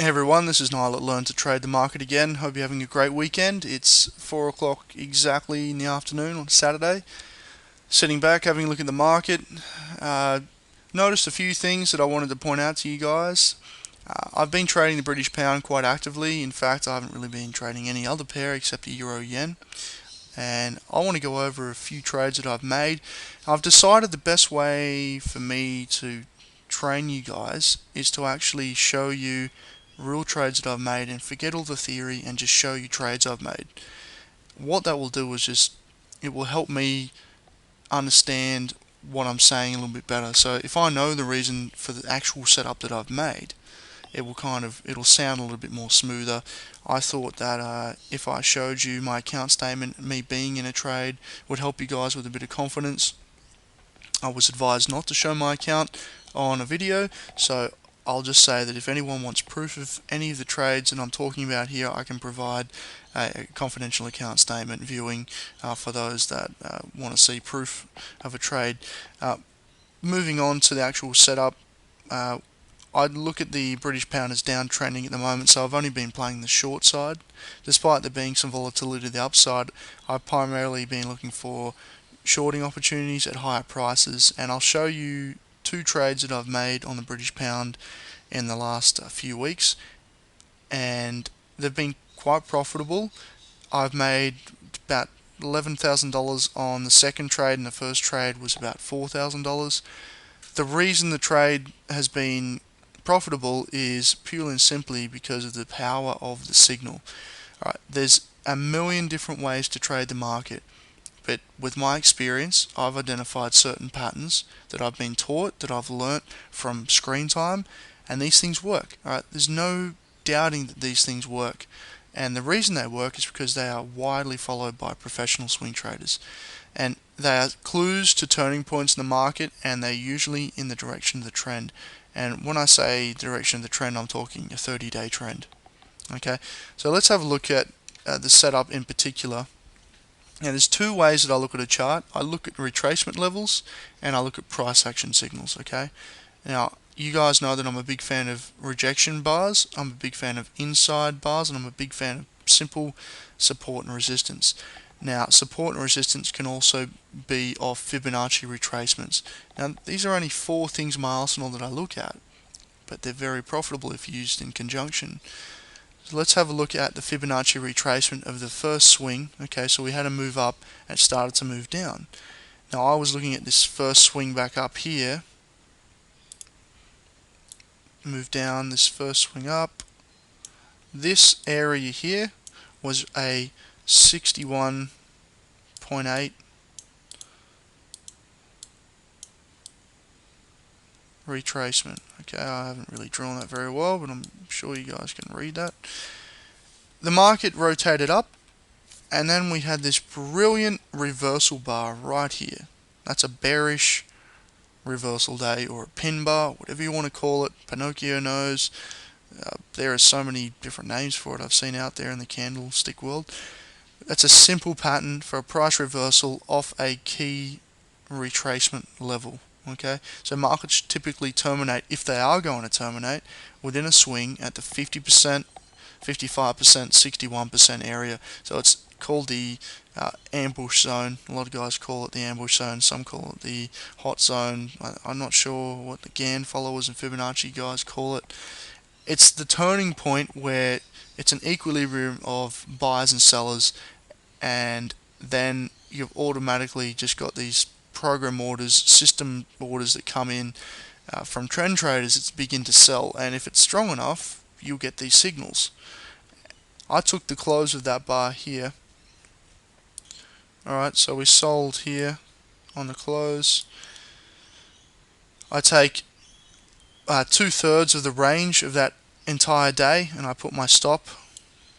Hey everyone, this is Niall at Learn to Trade the Market again. Hope you're having a great weekend. It's 4 o'clock exactly in the afternoon on Saturday. Sitting back, having a look at the market. Noticed a few things that I wanted to point out to you guys. I've been trading the British pound quite actively. In fact, I haven't really been trading any other pair except the euro yen. And I want to go over a few trades that I've made. I've decided the best way for me to train you guys is to actually show you real trades that I've made and forget all the theory and just show you trades I've made. What that will do is it will help me understand what I'm saying a little bit better. So if I know the reason for the actual setup that I've made, it'll sound a little bit more smoother. I thought that if I showed you my account statement, me being in a trade, would help you guys with a bit of confidence. I was advised not to show my account on a video, so I'll just say that if anyone wants proof of any of the trades that I'm talking about here, I can provide a confidential account statement viewing for those that want to see proof of a trade. Moving on to the actual setup, I'd look at the British pound as downtrending at the moment, so I've only been playing the short side. Despite there being some volatility to the upside, I've primarily been looking for shorting opportunities at higher prices, and I'll show you two trades that I've made on the British pound in the last few weeks, and they've been quite profitable. I've made about $11,000 on the second trade, and the first trade was about $4,000. The reason the trade has been profitable is purely and simply because of the power of the signal. All right, there's a million different ways to trade the market, but with my experience, I've identified certain patterns that I've been taught, that I've learnt from screen time, and these things work. All right, there's no doubting that these things work, and the reason they work is because they are widely followed by professional swing traders, and they are clues to turning points in the market, and they're usually in the direction of the trend. And when I say direction of the trend, I'm talking a 30-day trend. Okay, so let's have a look at the setup in particular. Now there's two ways that I look at a chart. I look at retracement levels and I look at price action signals. Okay, now you guys know that I'm a big fan of rejection bars, I'm a big fan of inside bars, and I'm a big fan of simple support and resistance. Now support and resistance can also be of Fibonacci retracements. Now these are only four things in my arsenal that I look at, but they're very profitable if used in conjunction. So let's have a look at the Fibonacci retracement of the first swing. Okay, so we had a move up and it started to move down. Now I was looking at this first swing back up here, move down, this first swing up. This area here was a 61.8 retracement. Okay, I haven't really drawn that very well, but I'm sure you guys can read that. The market rotated up, and then we had this brilliant reversal bar right here. That's a bearish reversal day, or a pin bar, whatever you want to call it. Pinocchio nose. There are so many different names for it I've seen out there in the candlestick world. That's a simple pattern for a price reversal off a key retracement level. Okay, so markets typically terminate, if they are going to terminate, within a swing at the 50%, 55%, 61% area. So it's called the ambush zone. A lot of guys call it the ambush zone, some call it the hot zone. I'm not sure what the Gann followers and Fibonacci guys call it. It's the turning point where it's an equilibrium of buyers and sellers, and then you've automatically just got these program orders, system orders that come in from trend traders that begin to sell, and if it's strong enough, you'll get these signals. I took the close of that bar here. Alright, so we sold here on the close. I take 2/3 of the range of that entire day, and I put my stop.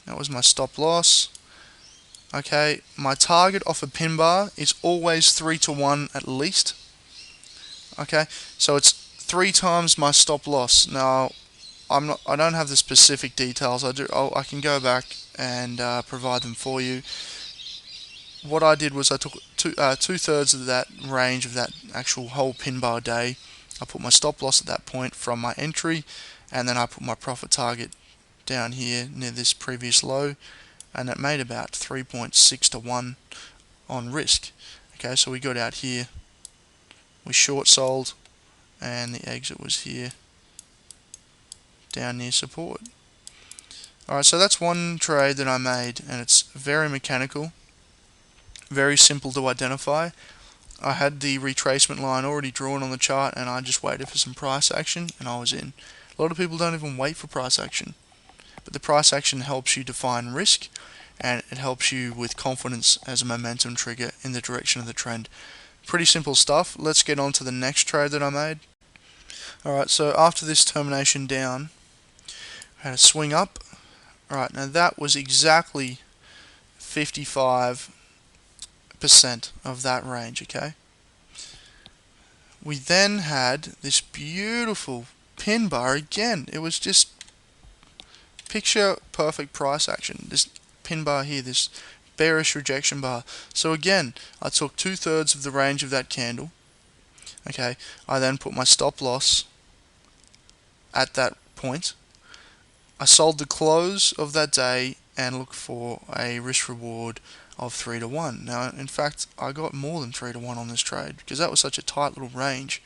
That was my stop loss. Okay, my target off a pin bar is always 3 to 1 at least. Okay, so it's 3 times my stop loss. Now, I don't have the specific details. I can go back and provide them for you. What I did was I took 2/3 of that range of that actual whole pin bar day. I put my stop loss at that point from my entry, and then I put my profit target down here near this previous low, and it made about 3.6 to 1 on risk. Okay, so we got out here, we short sold, and the exit was here down near support. Alright, so that's one trade that I made, and it's very mechanical, very simple to identify. I had the retracement line already drawn on the chart, and I just waited for some price action, and I was in. A lot of people don't even wait for price action, but the price action helps you define risk, and it helps you with confidence as a momentum trigger in the direction of the trend. Pretty simple stuff. Let's get on to the next trade that I made. Alright, so after this termination down, I had a swing up. Alright, now that was exactly 55% of that range, okay? We then had this beautiful pin bar again. It was just picture perfect price action. This pin bar here, this bearish rejection bar. So again, I took 2/3 of the range of that candle. Okay, I then put my stop loss at that point. I sold the close of that day and looked for a risk reward of 3 to 1. Now, in fact, I got more than 3 to 1 on this trade because that was such a tight little range.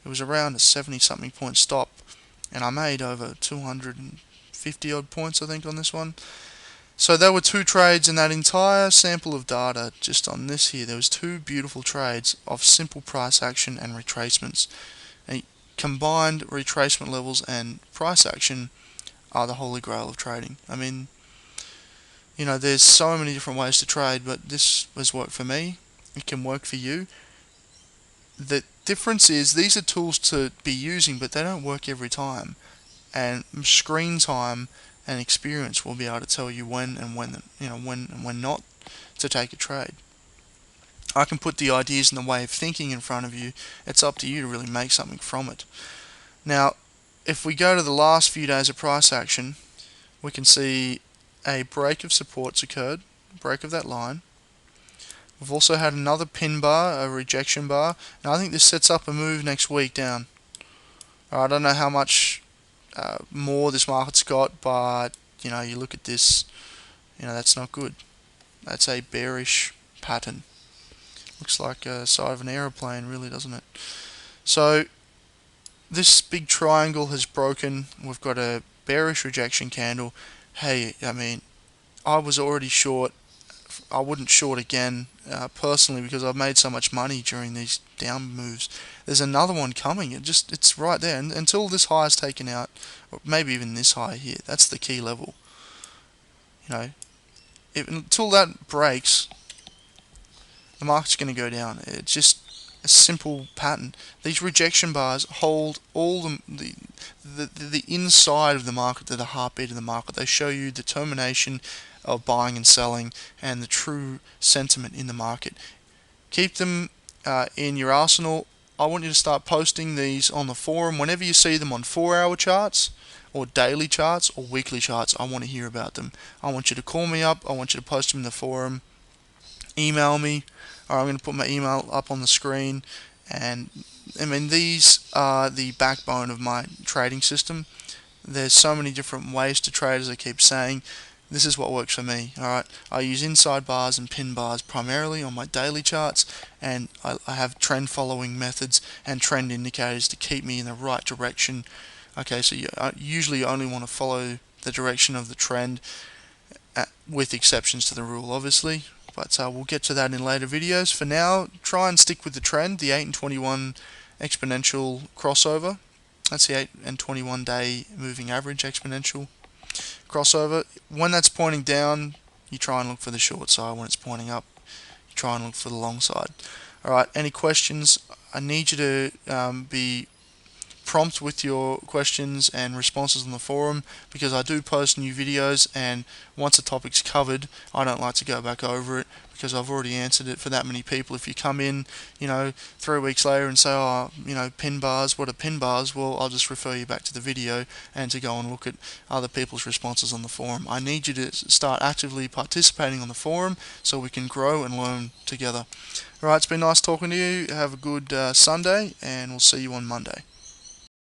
It was around a 70 something point stop, and I made over 250 odd points, I think, on this one. So there were two trades in that entire sample of data. Just on this here, there was two beautiful trades of simple price action and retracements. And combined retracement levels and price action are the holy grail of trading. I mean, you know, there's so many different ways to trade, but this has worked for me. It can work for you. The difference is these are tools to be using, but they don't work every time. And screen time and experience will be able to tell you when and when not to take a trade. I can put the ideas and the way of thinking in front of you. It's up to you to really make something from it. Now, if we go to the last few days of price action, we can see a break of supports occurred, break of that line. We've also had another pin bar, a rejection bar, and I think this sets up a move next week down. I don't know how much more this market's got, but you know, you look at this, you know, that's not good. That's a bearish pattern. Looks like a side of an aeroplane, really, doesn't it? So this big triangle has broken. We've got a bearish rejection candle. Hey, I mean, I was already short. I wouldn't short again personally because I've made so much money during these down moves. There's another one coming. It's right there, and until this high is taken out, or maybe even this high here. That's the key level. You know, until that breaks, the market's going to go down. It's just a simple pattern. These rejection bars hold all the inside of the market, the heartbeat of the market. They show you determination of buying and selling and the true sentiment in the market. Keep them in your arsenal. I want you to start posting these on the forum whenever you see them on 4-hour charts or daily charts or weekly charts. I want to hear about them. I want you to call me up. I want you to post them in the forum. Email me. Or I'm going to put my email up on the screen. And I mean, these are the backbone of my trading system. There's so many different ways to trade, as I keep saying. This is what works for me. Alright, I use inside bars and pin bars primarily on my daily charts, and I have trend following methods and trend indicators to keep me in the right direction. Okay, so you usually only want to follow the direction of the trend, with exceptions to the rule, obviously. But we'll get to that in later videos. For now, try and stick with the trend, the 8 and 21 exponential crossover. That's the 8 and 21 day moving average exponential crossover. When that's pointing down, you try and look for the short side. When it's pointing up, you try and look for the long side. Alright, any questions? I need you to be prompt with your questions and responses on the forum, because I do post new videos, and once a topic's covered, I don't like to go back over it because I've already answered it for that many people. If you come in, you know, 3 weeks later and say, oh, you know, pin bars, what are pin bars? Well, I'll just refer you back to the video and to go and look at other people's responses on the forum. I need you to start actively participating on the forum so we can grow and learn together. Alright, it's been nice talking to you. Have a good Sunday, and we'll see you on Monday.